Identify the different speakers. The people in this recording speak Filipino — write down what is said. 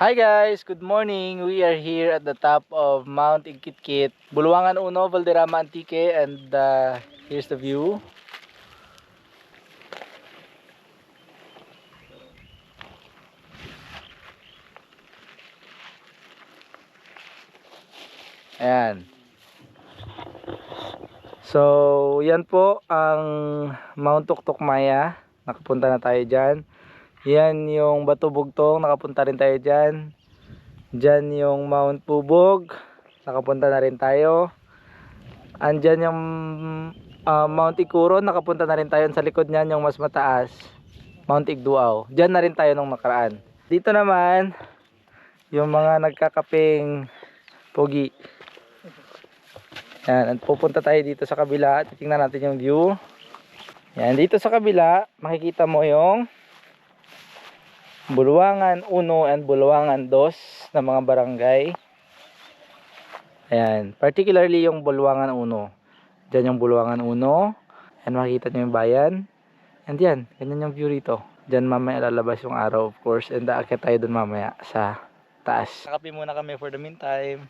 Speaker 1: Hi guys, good morning. We are here at the top of Mount Ikitkit, Buluangan Uno, Valderrama Antique, and here's the view. Ayan. So, yan po ang Mount Tuktukmaya. Nakapunta na tayo dyan. Yan yung Bato Bugtong. Nakapunta rin tayo dyan. Dyan yung Mount Pubog. Nakapunta na rin tayo. Andyan yung Mount Ikuron. Nakapunta na rin tayo. Sa likod niyan yung mas mataas, Mount Igduao. Dyan na rin tayo nung nakaraan. Dito naman yung mga nagkakaping pogi. Yan, at pupunta tayo dito sa kabila. Titingnan natin yung view. Yan, dito sa kabila makikita mo yung Buluangan 1 and Buluangan 2 na mga barangay. Ayan, particularly yung Buluangan 1. Diyan yung Buluangan 1. Ayan, makikita nyo yung bayan. And yan, ganyan yung view rito. Diyan mamaya lalabas yung araw, of course. And aakyat tayo dun mamaya sa taas. Nakapi muna kami for the meantime.